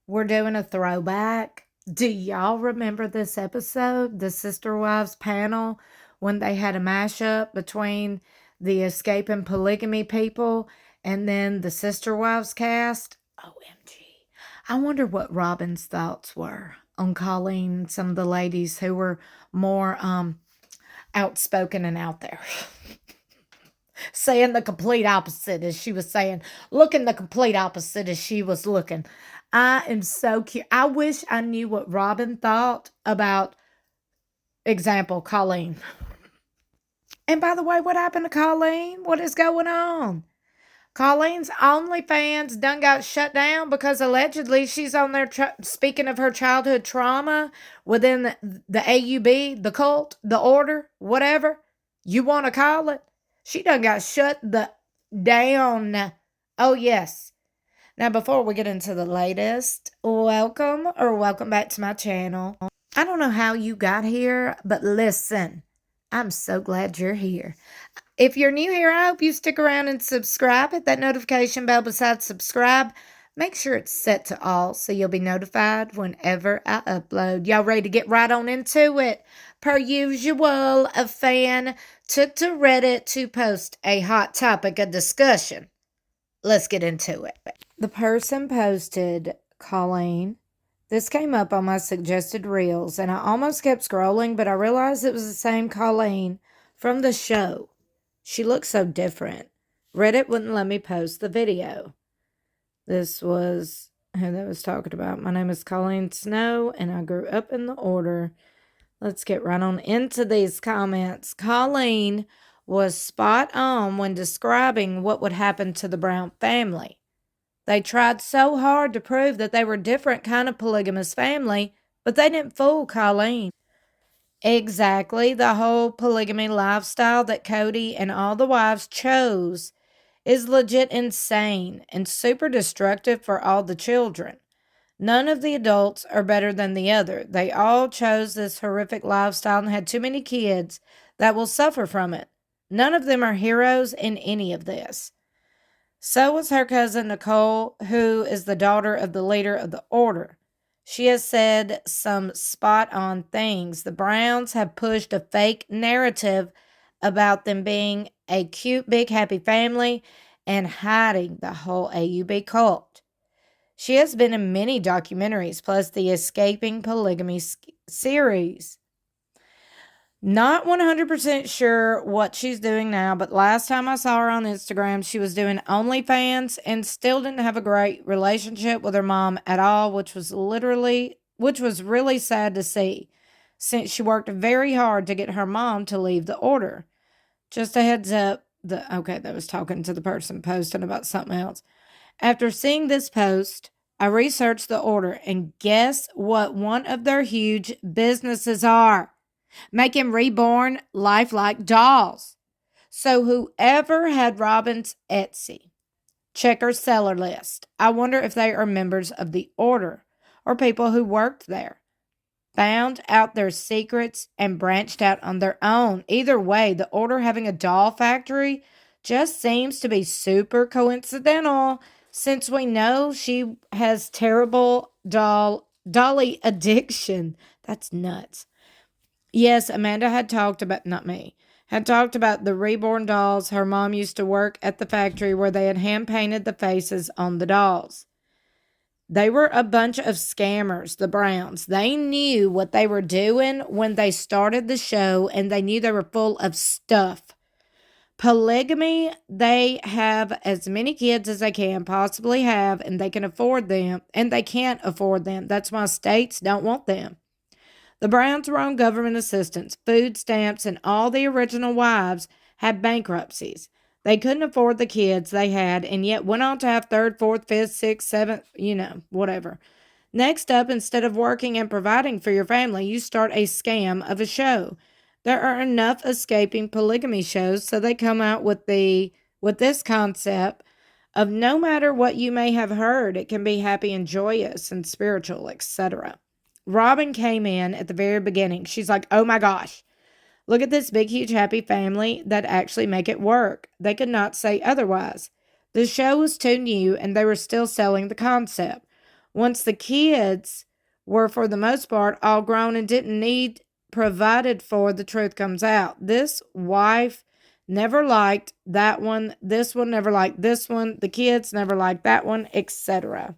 We're doing a throwback. Do y'all remember this episode, the Sister Wives panel, when they had a mashup between the escaping polygamy people and then the Sister Wives cast? OMG. I wonder what Robin's thoughts were on calling some of the ladies who were more outspoken and out there. Saying the complete opposite as she was saying, looking the complete opposite as she was looking. I am so cute. I wish I knew what Robin thought about, example, Colleen. And by the way, what happened to Colleen? What is going on? Colleen's OnlyFans done got shut down because allegedly she's on there speaking of her childhood trauma within the AUB, the cult, the order, whatever you want to call it. She done got shut down. Oh, yes. Now, before we get into the latest, welcome back to my channel. I don't know how you got here, but listen, I'm so glad you're here. If you're new here, I hope you stick around and subscribe. Hit that notification bell beside subscribe. Make sure it's set to all so you'll be notified whenever I upload. Y'all ready to get right on into it? Per usual, a fan took to Reddit to post a hot topic of discussion. Let's get into it. The person posted, Colleen. This came up on my suggested reels, and I almost kept scrolling, but I realized it was the same Colleen from the show. She looks so different. Reddit wouldn't let me post the video. This was who that was talking about. My name is Kollene Snow, and I grew up in the order. Let's get right on into these comments. Colleen was spot on when describing what would happen to the Brown family. They tried so hard to prove that they were a different kind of polygamous family, but they didn't fool Colleen. Exactly, the whole polygamy lifestyle that Cody and all the wives chose is legit insane and super destructive for all the children. None of the adults are better than the other. They all chose this horrific lifestyle and had too many kids that will suffer from it. None of them are heroes in any of this. So was her cousin Nicole, who is the daughter of the leader of the order. She has said some spot-on things. The Browns have pushed a fake narrative about them being a cute, big, happy family and hiding the whole AUB cult. She has been in many documentaries, plus the Escaping Polygamy series. Not 100% sure what she's doing now, but last time I saw her on Instagram, she was doing OnlyFans and still didn't have a great relationship with her mom at all, which was really sad to see, since she worked very hard to get her mom to leave the order. Just a heads up, that was talking to the person posting about something else. After seeing this post, I researched the order, and guess what one of their huge businesses are? Making reborn lifelike dolls. So whoever had Robin's Etsy, check her seller list. I wonder if they are members of the order or people who worked there, found out their secrets, and branched out on their own. Either way, the order having a doll factory just seems to be super coincidental, since we know she has terrible dolly addiction. That's nuts. Yes, Amanda had talked about, not me, had talked about the reborn dolls. Her mom used to work at the factory where they had hand-painted the faces on the dolls. They were a bunch of scammers, the Browns. They knew what they were doing when they started the show, and they knew they were full of stuff. Polygamy, they have as many kids as they can possibly have, and they can afford them, and they can't afford them. That's why states don't want them. The Browns were on government assistance, food stamps, and all the original wives had bankruptcies. They couldn't afford the kids they had, and yet went on to have third, fourth, fifth, sixth, seventh, whatever. Next up, instead of working and providing for your family, you start a scam of a show. There are enough escaping polygamy shows, so they come out with this concept of no matter what you may have heard, it can be happy and joyous and spiritual, etc. Robin came in at the very beginning. She's like, oh my gosh, look at this big, huge, happy family that actually make it work. They could not say otherwise. The show was too new and they were still selling the concept. Once the kids were, for the most part, all grown and didn't need provided for, the truth comes out. This wife never liked that one. This one never liked this one. The kids never liked that one, etc.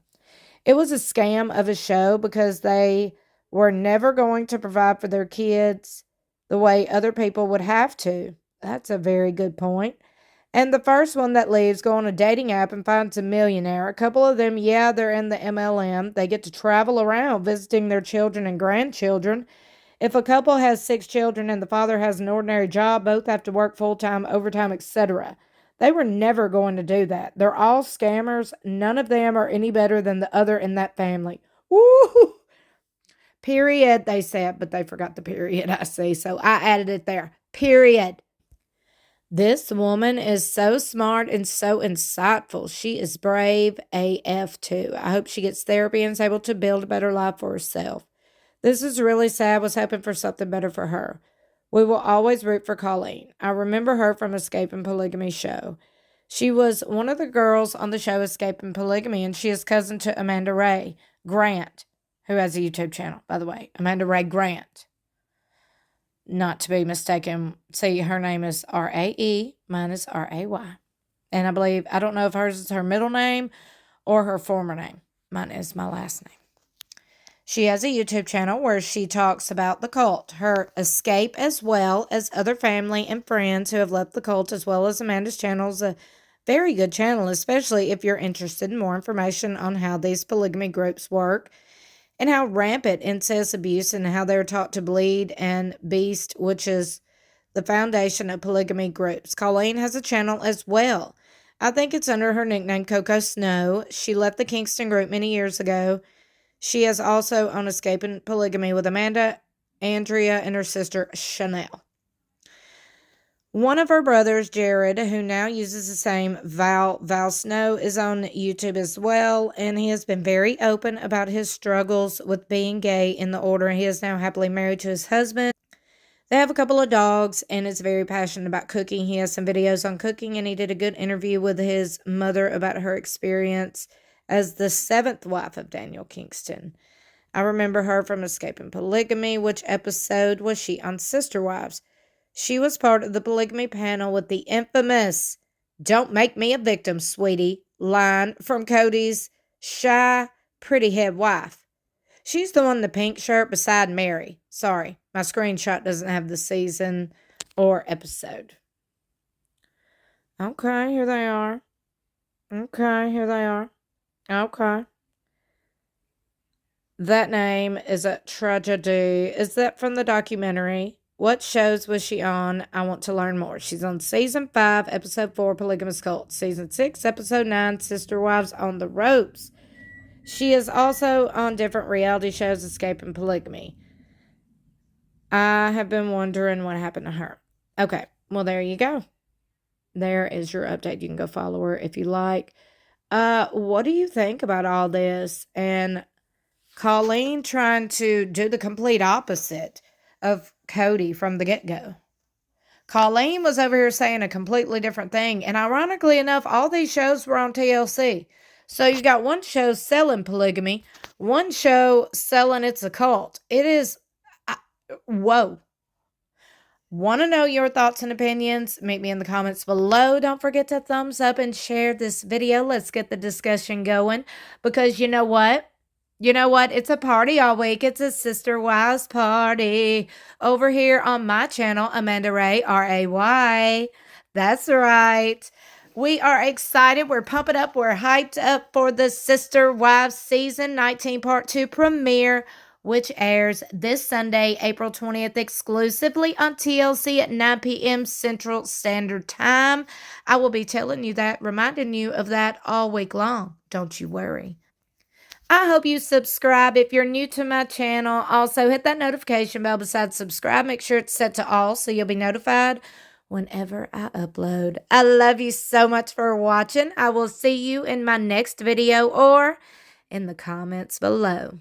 It was a scam of a show because they were never going to provide for their kids the way other people would have to. That's a very good point. And the first one that leaves go on a dating app and finds a millionaire. A couple of them, yeah, they're in the MLM. They get to travel around visiting their children and grandchildren. If a couple has 6 children and the father has an ordinary job, both have to work full-time, overtime, etc. They were never going to do that. They're all scammers. None of them are any better than the other in that family. Woo! Period, they said, but they forgot the period, I see. So I added it there. Period. This woman is so smart and so insightful. She is brave AF too. I hope she gets therapy and is able to build a better life for herself. This is really sad. I was hoping for something better for her. We will always root for Kollene. I remember her from Escaping Polygamy show. She was one of the girls on the show Escaping Polygamy, and she is cousin to Amanda Ray Grant, who has a YouTube channel, by the way. Amanda Ray Grant. Not to be mistaken. See, her name is R-A-E. Mine is R-A-Y. And I believe, I don't know if hers is her middle name or her former name. Mine is my last name. She has a YouTube channel where she talks about the cult, her escape, as well as other family and friends who have left the cult, as well as Amanda's channel is a very good channel, especially if you're interested in more information on how these polygamy groups work and how rampant incest abuse and how they're taught to bleed and beast, which is the foundation of polygamy groups. Kollene has a channel as well. I think it's under her nickname, Kollene Snow. She left the Kingston group many years ago. She is also on Escaping Polygamy with Amanda, Andrea, and her sister, Chanel. One of her brothers, Jared, who now uses the same Val Snow, is on YouTube as well, and he has been very open about his struggles with being gay in the order. He is now happily married to his husband. They have a couple of dogs, and is very passionate about cooking. He has some videos on cooking, and he did a good interview with his mother about her experience as the 7th wife of Daniel Kingston. I remember her from Escaping Polygamy. Which episode was she on Sister Wives? She was part of the polygamy panel with the infamous "Don't make me a victim, sweetie" line from Cody's shy, pretty head wife. She's the one in the pink shirt beside Mary. Sorry, my screenshot doesn't have the season or episode. Okay, here they are. Okay, here they are. Okay. That name is a tragedy. Is that from the documentary? What shows was she on? I want to learn more. She's on Season 5, Episode 4, Polygamous Cult. Season 6, Episode 9, Sister Wives on the Ropes. She is also on different reality shows, Escaping Polygamy. I have been wondering what happened to her. Okay, well, there you go. There is your update. You can go follow her if you like. What do you think about all this? And Kollene trying to do the complete opposite of Cody from the get-go. Kollene was over here saying a completely different thing. And ironically enough, all these shows were on TLC. So you got one show selling polygamy, one show selling it's a cult. It is, whoa. Want to know your thoughts and opinions? Meet me in the comments below. Don't forget to thumbs up and share this video. Let's get the discussion going. Because you know what? You know what? It's a party all week. It's a Sister Wives party over here on my channel, Amanda Ray, R-A-Y. That's right. We are excited. We're pumping up. We're hyped up for the Sister Wives Season 19 Part 2 premiere, which airs this Sunday, April 20th, exclusively on TLC at 9 p.m. Central Standard Time. I will be telling you that, reminding you of that all week long. Don't you worry. I hope you subscribe if you're new to my channel. Also, hit that notification bell beside subscribe. Make sure it's set to all so you'll be notified whenever I upload. I love you so much for watching. I will see you in my next video or in the comments below.